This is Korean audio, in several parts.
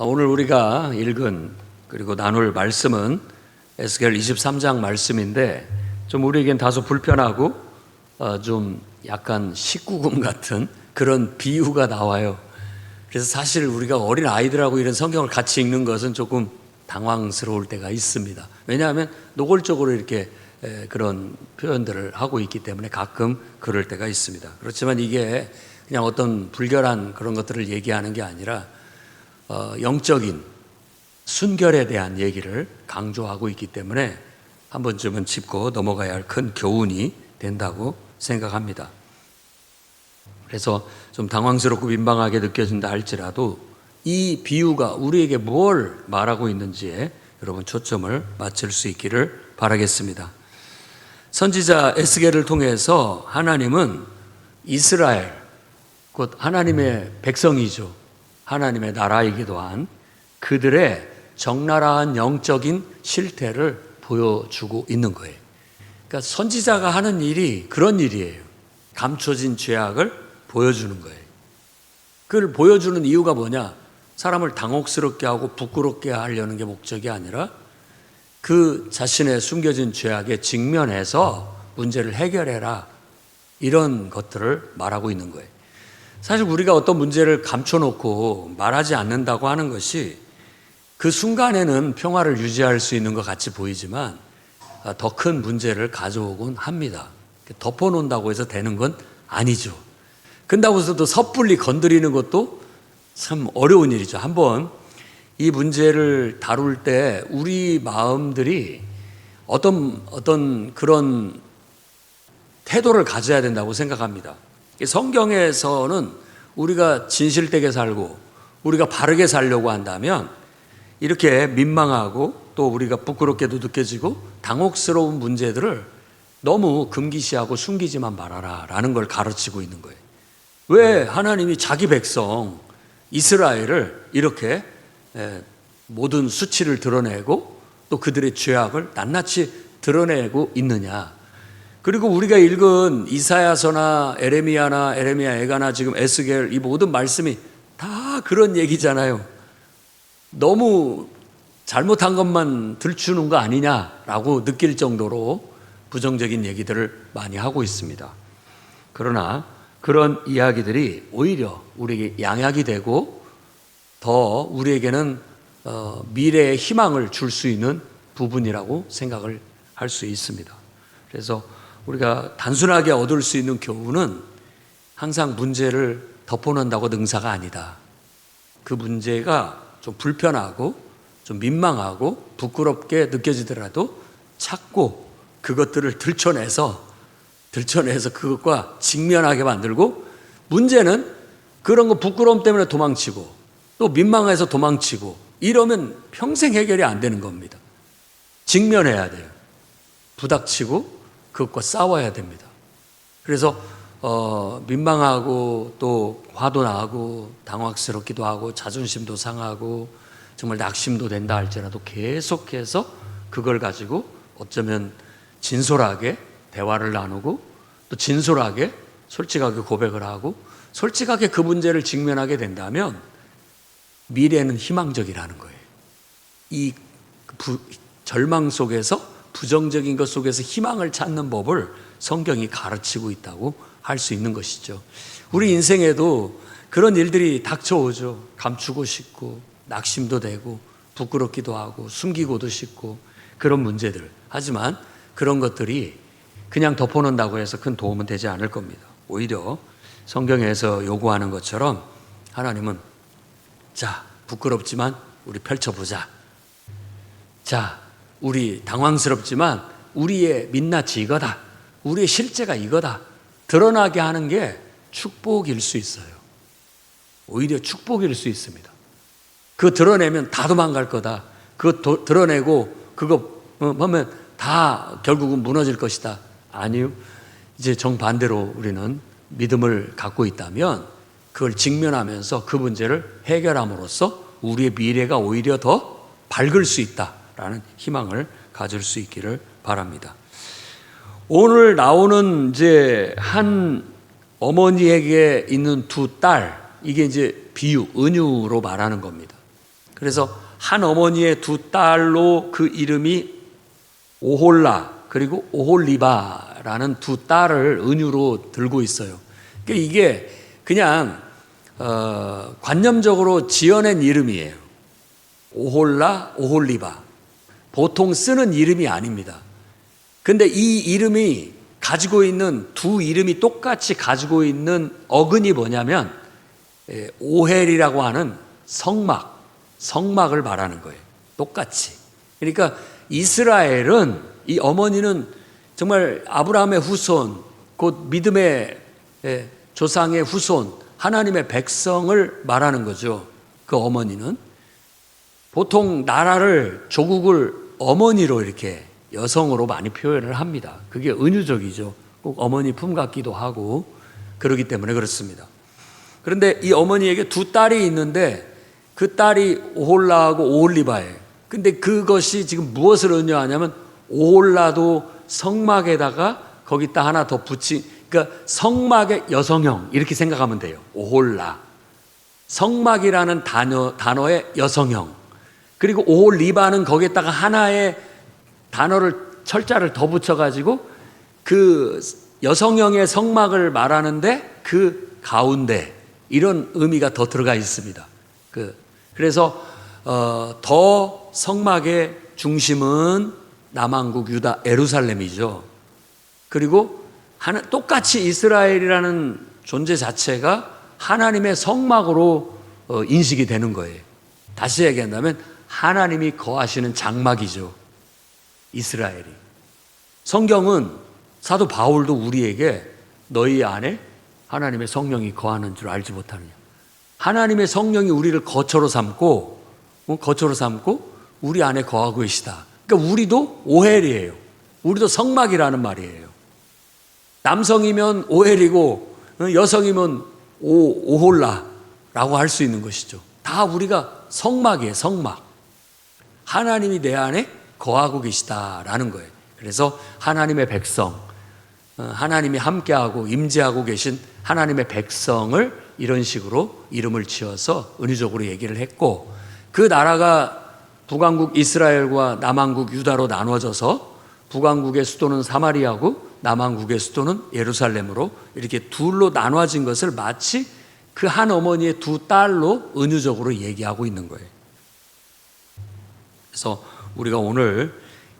오늘 우리가 읽은 그리고 나눌 말씀은 에스겔 23장 말씀인데 좀 우리에겐 다소 불편하고 좀 약간 19금 같은 그런 비유가 나와요. 그래서 사실 우리가 어린 아이들하고 이런 성경을 같이 읽는 것은 조금 당황스러울 때가 있습니다. 왜냐하면 노골적으로 이렇게 그런 표현들을 하고 있기 때문에 가끔 그럴 때가 있습니다. 그렇지만 이게 그냥 어떤 불결한 그런 것들을 얘기하는 게 아니라 영적인 순결에 대한 얘기를 강조하고 있기 때문에 한 번쯤은 짚고 넘어가야 할 큰 교훈이 된다고 생각합니다. 그래서 좀 당황스럽고 민망하게 느껴진다 할지라도 이 비유가 우리에게 뭘 말하고 있는지에 여러분 초점을 맞출 수 있기를 바라겠습니다. 선지자 에스겔을 통해서 하나님은 이스라엘, 곧 하나님의 백성이죠. 하나님의 나라이기도 한 그들의 적나라한 영적인 실태를 보여주고 있는 거예요. 그러니까 선지자가 하는 일이 그런 일이에요. 감춰진 죄악을 보여주는 거예요. 그걸 보여주는 이유가 뭐냐? 사람을 당혹스럽게 하고 부끄럽게 하려는 게 목적이 아니라 그 자신의 숨겨진 죄악에 직면해서 문제를 해결해라, 이런 것들을 말하고 있는 거예요. 사실 우리가 어떤 문제를 감춰놓고 말하지 않는다고 하는 것이 그 순간에는 평화를 유지할 수 있는 것 같이 보이지만 더 큰 문제를 가져오곤 합니다. 덮어놓는다고 해서 되는 건 아니죠. 그런다고 해서도 섣불리 건드리는 것도 참 어려운 일이죠. 한번 이 문제를 다룰 때 우리 마음들이 어떤 그런 태도를 가져야 된다고 생각합니다. 성경에서는 우리가 진실되게 살고 우리가 바르게 살려고 한다면 이렇게 민망하고 또 우리가 부끄럽게도 느껴지고 당혹스러운 문제들을 너무 금기시하고 숨기지만 말아라 라는 걸 가르치고 있는 거예요. 왜 하나님이 자기 백성 이스라엘을 이렇게 모든 수치를 드러내고 또 그들의 죄악을 낱낱이 드러내고 있느냐? 그리고 우리가 읽은 이사야서나 에레미야 에가나 지금 에스겔 이 모든 말씀이 다 그런 얘기잖아요. 너무 잘못한 것만 들추는 거 아니냐라고 느낄 정도로 부정적인 얘기들을 많이 하고 있습니다. 그러나 그런 이야기들이 오히려 우리에게 양약이 되고 더 우리에게는 미래의 희망을 줄 수 있는 부분이라고 생각을 할 수 있습니다. 그래서 우리가 단순하게 얻을 수 있는 교훈은 항상 문제를 덮어놓는다고 능사가 아니다. 그 문제가 좀 불편하고 좀 민망하고 부끄럽게 느껴지더라도 찾고 그것들을 들춰내서 그것과 직면하게 만들고, 문제는 그런 거 부끄러움 때문에 도망치고 또 민망해서 도망치고 이러면 평생 해결이 안 되는 겁니다. 직면해야 돼요. 부닥치고 그것과 싸워야 됩니다. 그래서 민망하고 또 화도 나고 당황스럽기도 하고 자존심도 상하고 정말 낙심도 된다 할지라도 계속해서 그걸 가지고 어쩌면 진솔하게 대화를 나누고 또 진솔하게 솔직하게 고백을 하고 솔직하게 그 문제를 직면하게 된다면 미래는 희망적이라는 거예요. 이 절망 속에서 부정적인 것 속에서 희망을 찾는 법을 성경이 가르치고 있다고 할 수 있는 것이죠. 우리 인생에도 그런 일들이 닥쳐오죠. 감추고 싶고 낙심도 되고 부끄럽기도 하고 숨기고도 싶고 그런 문제들. 하지만 그런 것들이 그냥 덮어놓는다고 해서 큰 도움은 되지 않을 겁니다. 오히려 성경에서 요구하는 것처럼 하나님은 자, 부끄럽지만 우리 펼쳐보자. 자, 우리 당황스럽지만 우리의 민낯이 이거다. 우리의 실제가 이거다. 드러나게 하는 게 축복일 수 있어요. 오히려 축복일 수 있습니다. 그거 드러내면 다 도망갈 거다. 그거 드러내고 그거 하면 다 결국은 무너질 것이다. 아니요. 이제 정반대로 우리는 믿음을 갖고 있다면 그걸 직면하면서 그 문제를 해결함으로써 우리의 미래가 오히려 더 밝을 수 있다라는 희망을 가질 수 있기를 바랍니다. 오늘 나오는 이제 한 어머니에게 있는 두 딸, 이게 이제 비유, 은유로 말하는 겁니다. 그래서 한 어머니의 두 딸로 그 이름이 오홀라 그리고 오홀리바라는 두 딸을 은유로 들고 있어요. 그러니까 이게 그냥 관념적으로 지어낸 이름이에요. 오홀라, 오홀리바. 보통 쓰는 이름이 아닙니다. 근데 이 이름이 가지고 있는, 두 이름이 똑같이 가지고 있는 어근이 뭐냐면 오헬이라고 하는 성막을 말하는 거예요. 똑같이. 그러니까 이스라엘은, 이 어머니는 정말 아브라함의 후손, 곧 믿음의 조상의 후손, 하나님의 백성을 말하는 거죠. 그 어머니는 보통 나라를, 조국을 어머니로 이렇게 여성으로 많이 표현을 합니다. 그게 은유적이죠. 꼭 어머니 품 같기도 하고 그렇기 때문에 그렇습니다. 그런데 이 어머니에게 두 딸이 있는데 그 딸이 오홀라하고 오홀리바예요. 근데 그것이 지금 무엇을 의미하냐면 오홀라도 성막에다가 거기다 하나 더 붙인, 그러니까 성막의 여성형 이렇게 생각하면 돼요. 오홀라. 성막이라는 단어의 여성형. 그리고 오홀리바는 거기에다가 하나의 단어를, 철자를 더 붙여가지고 그 여성형의 성막을 말하는데 그 가운데 이런 의미가 더 들어가 있습니다. 그래서 더 성막의 중심은 남왕국 유다 예루살렘이죠. 그리고 똑같이 이스라엘이라는 존재 자체가 하나님의 성막으로 인식이 되는 거예요. 다시 얘기한다면 하나님이 거하시는 장막이죠. 이스라엘이. 성경은 사도 바울도 우리에게 너희 안에 하나님의 성령이 거하는 줄 알지 못하느냐. 하나님의 성령이 우리를 거처로 삼고 우리 안에 거하고 계시다. 그러니까 우리도 오헬이에요. 우리도 성막이라는 말이에요. 남성이면 오헬이고 여성이면 오홀라라고 할 수 있는 것이죠. 다 우리가 성막이에요. 성막. 하나님이 내 안에 거하고 계시다라는 거예요. 그래서 하나님의 백성, 하나님이 함께하고 임재하고 계신 하나님의 백성을 이런 식으로 이름을 지어서 은유적으로 얘기를 했고, 그 나라가 북왕국 이스라엘과 남왕국 유다로 나눠져서 북왕국의 수도는 사마리아고 남왕국의 수도는 예루살렘으로 이렇게 둘로 나눠진 것을 마치 그 한 어머니의 두 딸로 은유적으로 얘기하고 있는 거예요. 그래서 우리가 오늘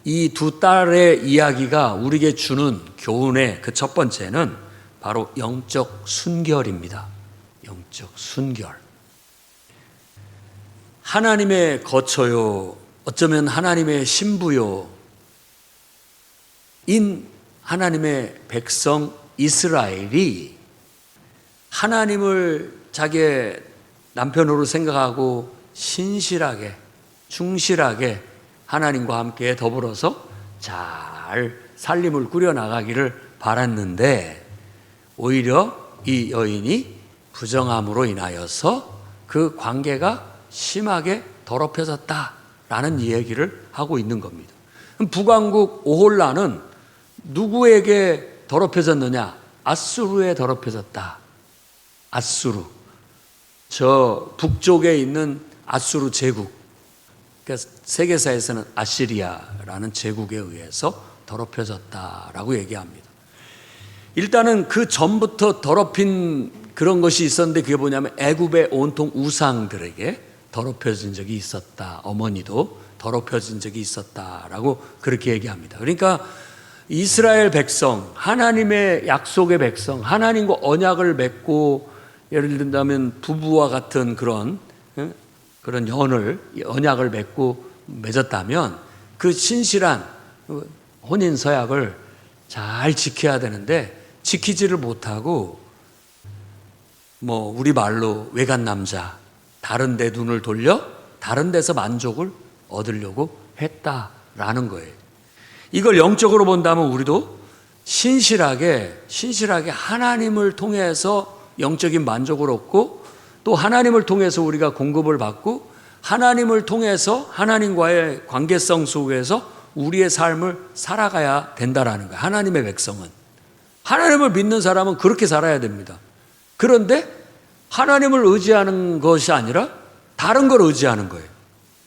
이 두 딸의 이야기가 우리에게 주는 교훈의 그 첫 번째는 바로 영적 순결입니다. 영적 순결. 하나님의 거처요, 어쩌면 하나님의 신부요, 인 하나님의 백성 이스라엘이 하나님을 자기의 남편으로 생각하고 신실하게, 충실하게 하나님과 함께 더불어서 잘 살림을 꾸려나가기를 바랐는데 오히려 이 여인이 부정함으로 인하여서 그 관계가 심하게 더럽혀졌다라는 이야기를 하고 있는 겁니다. 북왕국 오홀라는 누구에게 더럽혀졌느냐? 아수르에 더럽혀졌다. 아수르. 저 북쪽에 있는 아수르 제국. 그러니까 세계사에서는 아시리아라는 제국에 의해서 더럽혀졌다라고 얘기합니다. 일단은 그 전부터 더럽힌 그런 것이 있었는데 그게 뭐냐면 애굽의 온통 우상들에게 더럽혀진 적이 있었다. 어머니도 더럽혀진 적이 있었다라고 그렇게 얘기합니다. 그러니까 이스라엘 백성, 하나님의 약속의 백성, 하나님과 언약을 맺고 예를 든다면 부부와 같은 그런 언약을 맺었다면 그 신실한 혼인 서약을 잘 지켜야 되는데 지키지를 못하고 우리 말로 외간 남자, 다른 데 눈을 돌려 다른 데서 만족을 얻으려고 했다라는 거예요. 이걸 영적으로 본다면 우리도 신실하게 하나님을 통해서 영적인 만족을 얻고 또 하나님을 통해서 우리가 공급을 받고 하나님을 통해서 하나님과의 관계성 속에서 우리의 삶을 살아가야 된다라는 거예요. 하나님의 백성은. 하나님을 믿는 사람은 그렇게 살아야 됩니다. 그런데 하나님을 의지하는 것이 아니라 다른 걸 의지하는 거예요.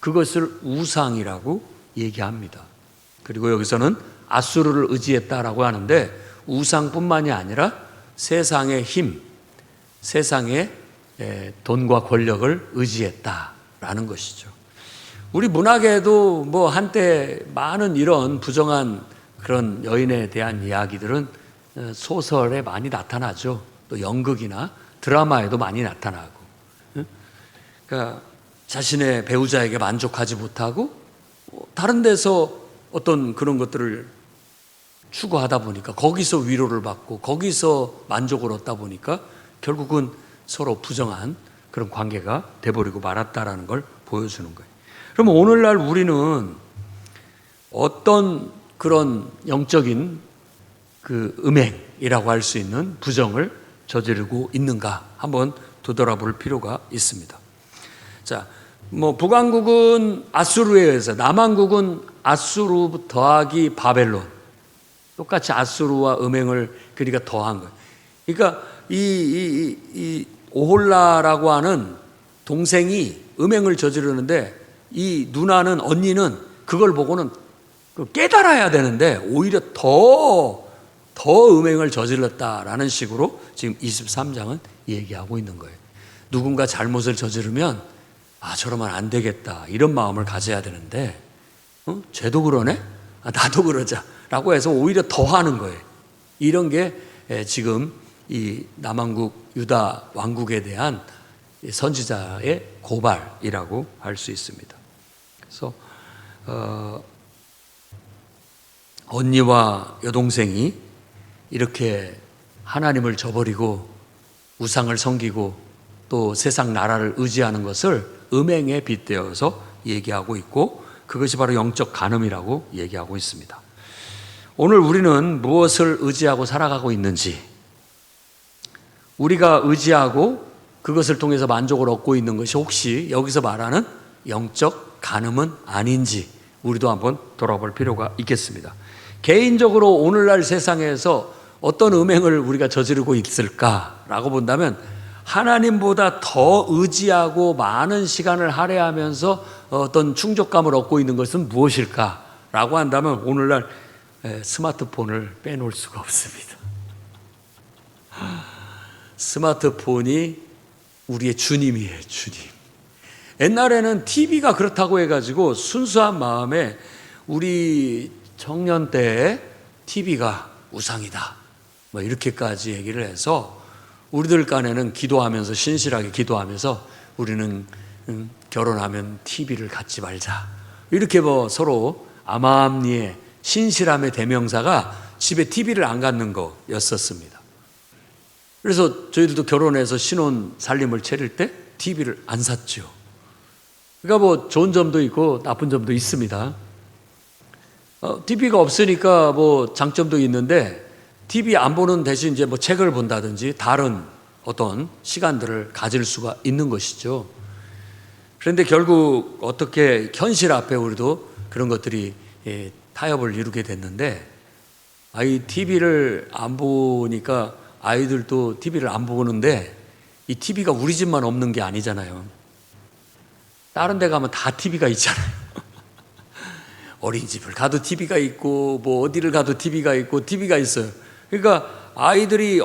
그것을 우상이라고 얘기합니다. 그리고 여기서는 아수르를 의지했다라고 하는데 우상뿐만이 아니라 세상의 힘, 세상의 돈과 권력을 의지했다라는 것이죠. 우리 문학에도 뭐 한때 많은 이런 부정한 그런 여인에 대한 이야기들은 소설에 많이 나타나죠. 또 연극이나 드라마에도 많이 나타나고. 그러니까 자신의 배우자에게 만족하지 못하고 다른 데서 어떤 그런 것들을 추구하다 보니까 거기서 위로를 받고 거기서 만족을 얻다 보니까 결국은 서로 부정한 그런 관계가 돼버리고 말았다라는 걸 보여주는 거예요. 그러면 오늘날 우리는 어떤 그런 영적인 그 음행이라고 할 수 있는 부정을 저지르고 있는가 한번 되돌아볼 필요가 있습니다. 자, 뭐 북왕국은 아수르에 의해서, 남왕국은 아수르 더하기 바벨론, 똑같이 아수르와 음행을 그러니까 더한 거예요. 그러니까 이 오홀라라고 하는 동생이 음행을 저지르는데 이 누나는, 언니는 그걸 보고는 깨달아야 되는데 오히려 더 음행을 저질렀다라는 식으로 지금 23장은 얘기하고 있는 거예요. 누군가 잘못을 저지르면 저러면 안 되겠다 이런 마음을 가져야 되는데 쟤도 그러네? 나도 그러자 라고 해서 오히려 더 하는 거예요. 이런 게 지금 이 남왕국 유다 왕국에 대한 선지자의 고발이라고 할 수 있습니다. 그래서 언니와 여동생이 이렇게 하나님을 저버리고 우상을 섬기고 또 세상 나라를 의지하는 것을 음행에 빗대어서 얘기하고 있고, 그것이 바로 영적 간음이라고 얘기하고 있습니다. 오늘 우리는 무엇을 의지하고 살아가고 있는지, 우리가 의지하고 그것을 통해서 만족을 얻고 있는 것이 혹시 여기서 말하는 영적 간음은 아닌지 우리도 한번 돌아볼 필요가 있겠습니다. 개인적으로 오늘날 세상에서 어떤 음행을 우리가 저지르고 있을까라고 본다면 하나님보다 더 의지하고 많은 시간을 할애하면서 어떤 충족감을 얻고 있는 것은 무엇일까라고 한다면 오늘날 스마트폰을 빼놓을 수가 없습니다. 스마트폰이 우리의 주님이에요, 주님. 옛날에는 TV가 그렇다고 해가지고 순수한 마음에 우리 청년 때에 TV가 우상이다 뭐 이렇게까지 얘기를 해서 우리들 간에는 기도하면서, 신실하게 기도하면서 우리는 결혼하면 TV를 갖지 말자 이렇게 뭐 서로 암암리에 신실함의 대명사가 집에 TV를 안 갖는 거였었습니다. 그래서 저희들도 결혼해서 신혼 살림을 차릴 때 TV를 안 샀죠. 그러니까 뭐 좋은 점도 있고 나쁜 점도 있습니다. TV가 없으니까 뭐 장점도 있는데 TV 안 보는 대신 이제 뭐 책을 본다든지 다른 어떤 시간들을 가질 수가 있는 것이죠. 그런데 결국 어떻게 현실 앞에 우리도 그런 것들이 타협을 이루게 됐는데, TV를 안 보니까 아이들도 TV를 안 보는데 이 TV가 우리 집만 없는 게 아니잖아요. 다른 데 가면 다 TV가 있잖아요. 어린이집을 가도 TV가 있고 뭐 어디를 가도 TV가 있고 TV가 있어요. 그러니까 아이들이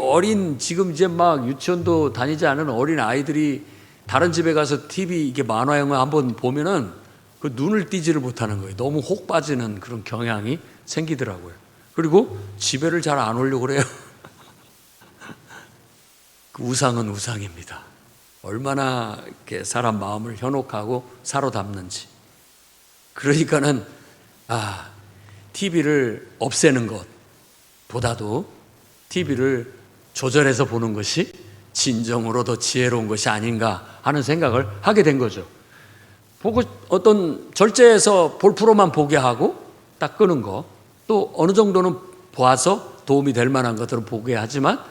지금 이제 막 유치원도 다니지 않은 어린 아이들이 다른 집에 가서 TV 이게 만화영화 한번 보면은 그 눈을 띄지를 못하는 거예요. 너무 혹 빠지는 그런 경향이 생기더라고요. 그리고 집에를 잘 안 오려고 그래요. 그 우상은 우상입니다. 얼마나 이렇게 사람 마음을 현혹하고 사로잡는지. 그러니까는 TV를 없애는 것보다도 TV를 조절해서 보는 것이 진정으로 더 지혜로운 것이 아닌가 하는 생각을 하게 된 거죠. 보고 어떤 절제해서 볼 프로만 보게 하고 딱 끄는 거, 또 어느 정도는 보아서 도움이 될 만한 것들을 보게 하지만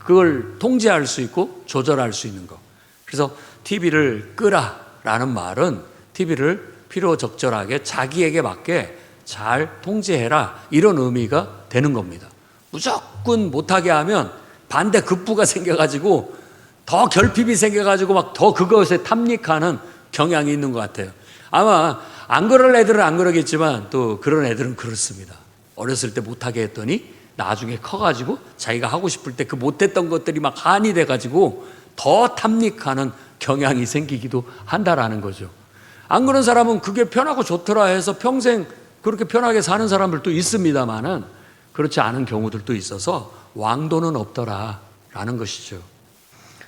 그걸 통제할 수 있고 조절할 수 있는 거. 그래서 TV를 끄라라는 말은 TV를 필요적절하게 자기에게 맞게 잘 통제해라 이런 의미가 되는 겁니다. 무조건 못하게 하면 반대 급부가 생겨가지고 더 결핍이 생겨가지고 막 더 그것에 탐닉하는 경향이 있는 것 같아요. 아마 안 그럴 애들은 안 그러겠지만 또 그런 애들은 그렇습니다. 어렸을 때 못하게 했더니 나중에 커가지고 자기가 하고 싶을 때 그 못했던 것들이 막 한이 돼가지고 더 탐닉하는 경향이 생기기도 한다라는 거죠. 안 그런 사람은 그게 편하고 좋더라 해서 평생 그렇게 편하게 사는 사람들도 있습니다만은 그렇지 않은 경우들도 있어서 왕도는 없더라라는 것이죠.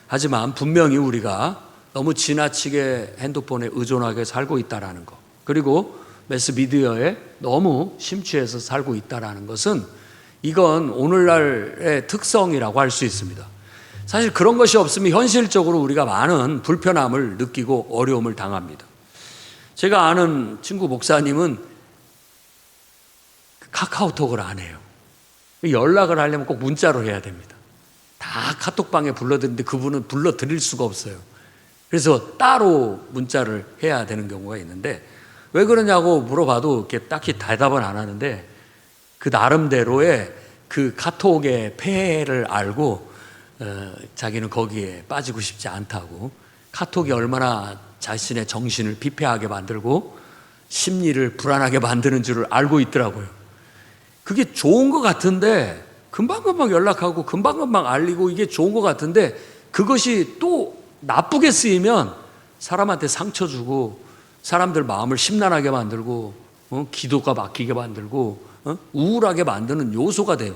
하지만 분명히 우리가 너무 지나치게 핸드폰에 의존하게 살고 있다라는 것, 그리고 매스미디어에 너무 심취해서 살고 있다라는 것은 이건 오늘날의 특성이라고 할 수 있습니다. 사실 그런 것이 없으면 현실적으로 우리가 많은 불편함을 느끼고 어려움을 당합니다. 제가 아는 친구 목사님은 카카오톡을 안 해요. 연락을 하려면 꼭 문자로 해야 됩니다. 다 카톡방에 불러드리는데 그분은 불러드릴 수가 없어요. 그래서 따로 문자를 해야 되는 경우가 있는데 왜 그러냐고 물어봐도 이렇게 딱히 대답은 안 하는데 그 나름대로의 그 카톡의 폐해를 알고 자기는 거기에 빠지고 싶지 않다고, 카톡이 얼마나 자신의 정신을 피폐하게 만들고 심리를 불안하게 만드는 줄을 알고 있더라고요. 그게 좋은 것 같은데 금방금방 연락하고 금방금방 알리고 이게 좋은 것 같은데 그것이 또 나쁘게 쓰이면 사람한테 상처 주고 사람들 마음을 심란하게 만들고 기도가 막히게 만들고 우울하게 만드는 요소가 돼요.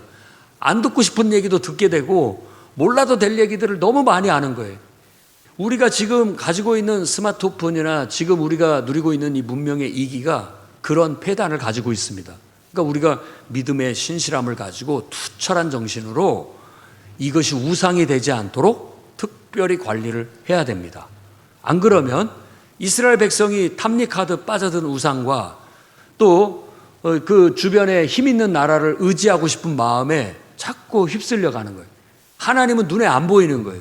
안 듣고 싶은 얘기도 듣게 되고 몰라도 될 얘기들을 너무 많이 아는 거예요. 우리가 지금 가지고 있는 스마트폰이나 지금 우리가 누리고 있는 이 문명의 이기가 그런 폐단을 가지고 있습니다. 그러니까 우리가 믿음의 신실함을 가지고 투철한 정신으로 이것이 우상이 되지 않도록 특별히 관리를 해야 됩니다. 안 그러면 이스라엘 백성이 탐닉하듯 빠져든 우상과 또 그 주변에 힘 있는 나라를 의지하고 싶은 마음에 자꾸 휩쓸려 가는 거예요. 하나님은 눈에 안 보이는 거예요.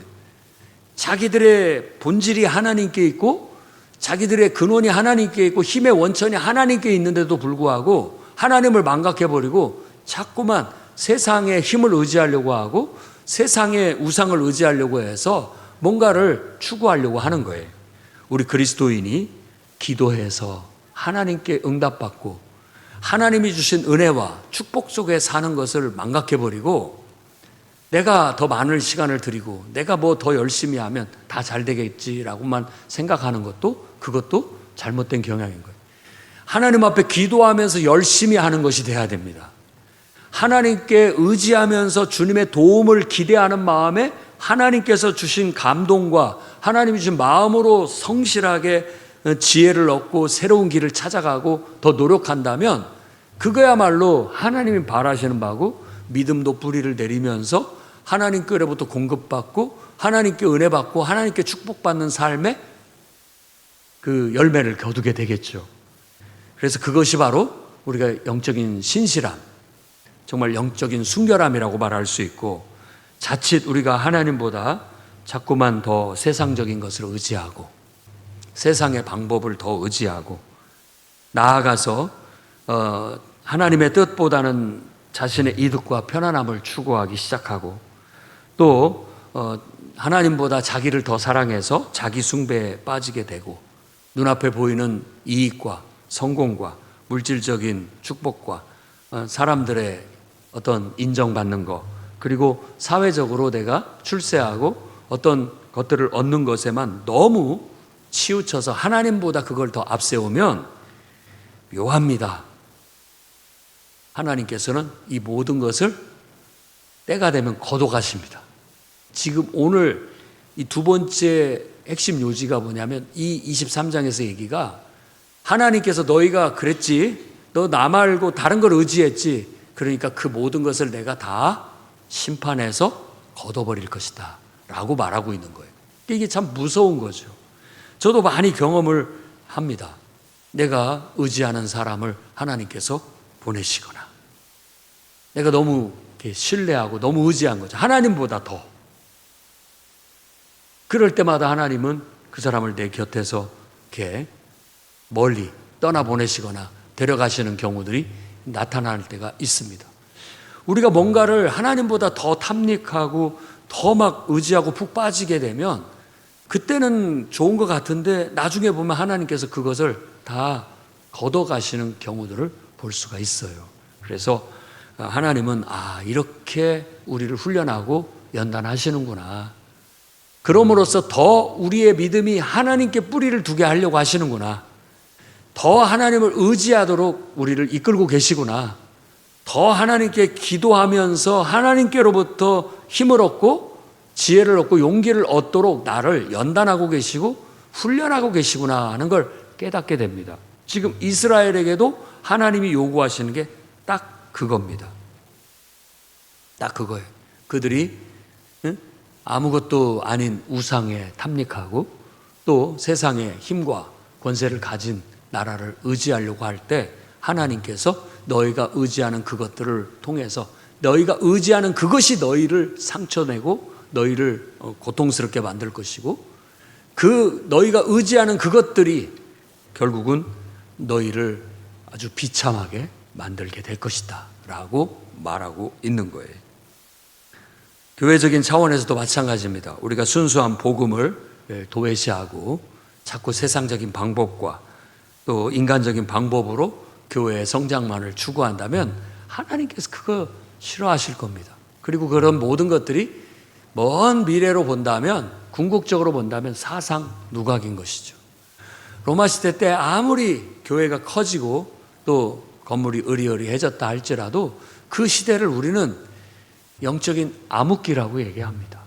자기들의 본질이 하나님께 있고 자기들의 근원이 하나님께 있고 힘의 원천이 하나님께 있는데도 불구하고 하나님을 망각해버리고 자꾸만 세상의 힘을 의지하려고 하고 세상의 우상을 의지하려고 해서 뭔가를 추구하려고 하는 거예요. 우리 그리스도인이 기도해서 하나님께 응답받고 하나님이 주신 은혜와 축복 속에 사는 것을 망각해버리고 내가 더 많은 시간을 들이고 내가 뭐 더 열심히 하면 다 잘 되겠지라고만 생각하는 것도 그것도 잘못된 경향인 거예요. 하나님 앞에 기도하면서 열심히 하는 것이 돼야 됩니다. 하나님께 의지하면서 주님의 도움을 기대하는 마음에 하나님께서 주신 감동과 하나님이 주신 마음으로 성실하게 지혜를 얻고 새로운 길을 찾아가고 더 노력한다면 그거야말로 하나님이 바라시는 바고 믿음도 뿌리를 내리면서 하나님께로부터 공급받고 하나님께 은혜 받고 하나님께 축복받는 삶의 그 열매를 거두게 되겠죠. 그래서 그것이 바로 우리가 영적인 신실함, 정말 영적인 순결함이라고 말할 수 있고, 자칫 우리가 하나님보다 자꾸만 더 세상적인 것을 의지하고 세상의 방법을 더 의지하고 나아가서 하나님의 뜻보다는 자신의 이득과 편안함을 추구하기 시작하고 또 하나님보다 자기를 더 사랑해서 자기 숭배에 빠지게 되고 눈앞에 보이는 이익과 성공과 물질적인 축복과 사람들의 어떤 인정받는 것, 그리고 사회적으로 내가 출세하고 어떤 것들을 얻는 것에만 너무 치우쳐서 하나님보다 그걸 더 앞세우면 묘합니다. 하나님께서는 이 모든 것을 때가 되면 거둬가십니다. 지금 오늘 이 두 번째 핵심 요지가 뭐냐면 이 23장에서 얘기가 하나님께서 너희가 그랬지, 너 나 말고 다른 걸 의지했지, 그러니까 그 모든 것을 내가 다 심판해서 걷어버릴 것이다 라고 말하고 있는 거예요. 이게 참 무서운 거죠. 저도 많이 경험을 합니다. 내가 의지하는 사람을 하나님께서 보내시거나 내가 너무 신뢰하고 너무 의지한 거죠. 하나님보다 더. 그럴 때마다 하나님은 그 사람을 내 곁에서 이렇게 멀리 떠나보내시거나 데려가시는 경우들이 나타날 때가 있습니다. 우리가 뭔가를 하나님보다 더 탐닉하고 더 막 의지하고 푹 빠지게 되면 그때는 좋은 것 같은데 나중에 보면 하나님께서 그것을 다 걷어가시는 경우들을 볼 수가 있어요. 그래서 하나님은 이렇게 우리를 훈련하고 연단하시는구나. 그럼으로써 더 우리의 믿음이 하나님께 뿌리를 두게 하려고 하시는구나. 더 하나님을 의지하도록 우리를 이끌고 계시구나. 더 하나님께 기도하면서 하나님께로부터 힘을 얻고 지혜를 얻고 용기를 얻도록 나를 연단하고 계시고 훈련하고 계시구나 하는 걸 깨닫게 됩니다. 지금 이스라엘에게도 하나님이 요구하시는 게 딱 그겁니다. 딱 그거예요. 그들이 아무것도 아닌 우상에 탐닉하고 또 세상의 힘과 권세를 가진 나라를 의지하려고 할 때 하나님께서 너희가 의지하는 그것들을 통해서 너희가 의지하는 그것이 너희를 상처내고 너희를 고통스럽게 만들 것이고 그 너희가 의지하는 그것들이 결국은 너희를 아주 비참하게 만들게 될 것이다 라고 말하고 있는 거예요. 교회적인 차원에서도 마찬가지입니다. 우리가 순수한 복음을 도외시하고 자꾸 세상적인 방법과 또 인간적인 방법으로 교회의 성장만을 추구한다면 하나님께서 그거 싫어하실 겁니다. 그리고 그런 모든 것들이 먼 미래로 본다면 궁극적으로 본다면 사상 누각인 것이죠. 로마 시대 때 아무리 교회가 커지고 또 건물이 으리으리해졌다 할지라도 그 시대를 우리는 영적인 암흑기라고 얘기합니다.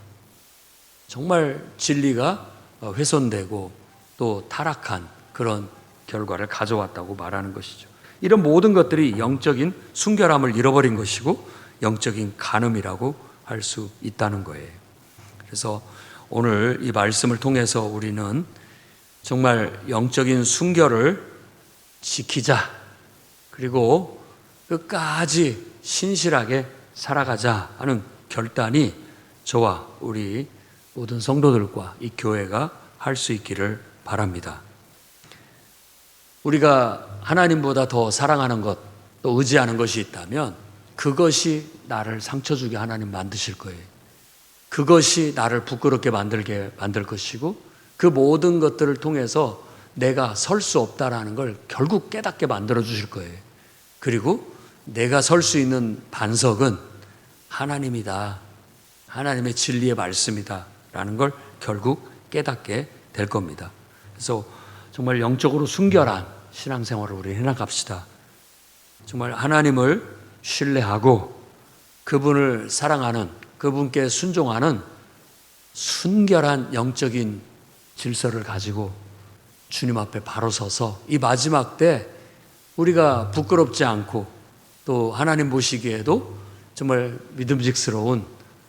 정말 진리가 훼손되고 또 타락한 그런 결과를 가져왔다고 말하는 것이죠. 이런 모든 것들이 영적인 순결함을 잃어버린 것이고 영적인 간음이라고 할 수 있다는 거예요. 그래서 오늘 이 말씀을 통해서 우리는 정말 영적인 순결을 지키자. 그리고 끝까지 신실하게 살아가자 하는 결단이 저와 우리 모든 성도들과 이 교회가 할 수 있기를 바랍니다. 우리가 하나님보다 더 사랑하는 것, 또 의지하는 것이 있다면 그것이 나를 상처 주게 하나님 만드실 거예요. 그것이 나를 부끄럽게 만들 것이고 그 모든 것들을 통해서 내가 설 수 없다라는 걸 결국 깨닫게 만들어 주실 거예요. 그리고 내가 설 수 있는 반석은 하나님이다. 하나님의 진리의 말씀이다. 라는 걸 결국 깨닫게 될 겁니다. 그래서 정말 영적으로 순결한 신앙생활을 우리 해나갑시다. 정말 하나님을 신뢰하고 그분을 사랑하는, 그분께 순종하는 순결한 영적인 질서를 가지고 주님 앞에 바로 서서 이 마지막 때 우리가 부끄럽지 않고 또 하나님 보시기에도 정말 믿음직스러운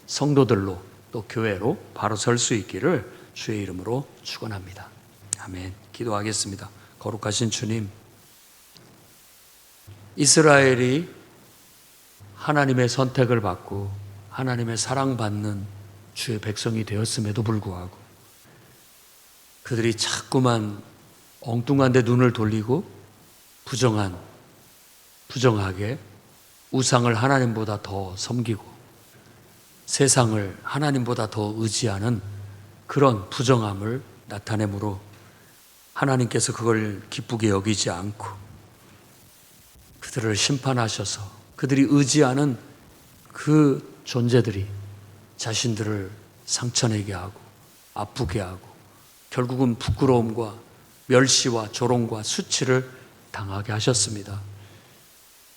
성도들로 또 교회로 바로 설 수 있기를 주의 이름으로 축원합니다. 아멘. 기도하겠습니다. 거룩하신 주님, 이스라엘이 하나님의 선택을 받고 하나님의 사랑받는 주의 백성이 되었음에도 불구하고 그들이 자꾸만 엉뚱한 데 눈을 돌리고 부정하게 우상을 하나님보다 더 섬기고 세상을 하나님보다 더 의지하는 그런 부정함을 나타내므로 하나님께서 그걸 기쁘게 여기지 않고 그들을 심판하셔서 그들이 의지하는 그 존재들이 자신들을 상처내게 하고 아프게 하고 결국은 부끄러움과 멸시와 조롱과 수치를 당하게 하셨습니다.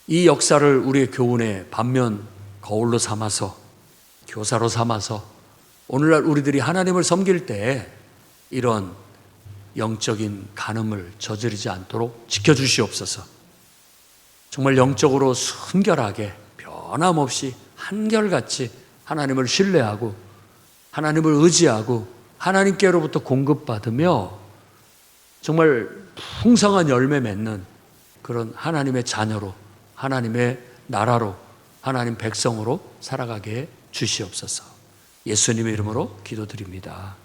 이 역사를 우리의 교훈의 반면 거울로 삼아서 교사로 삼아서 오늘날 우리들이 하나님을 섬길 때 이런 영적인 간음을 저지르지 않도록 지켜주시옵소서. 정말 영적으로 순결하게 변함없이 한결같이 하나님을 신뢰하고 하나님을 의지하고 하나님께로부터 공급받으며 정말 풍성한 열매 맺는 그런 하나님의 자녀로 하나님의 나라로 하나님 백성으로 살아가게 해 주시옵소서. 예수님의 이름으로 기도드립니다.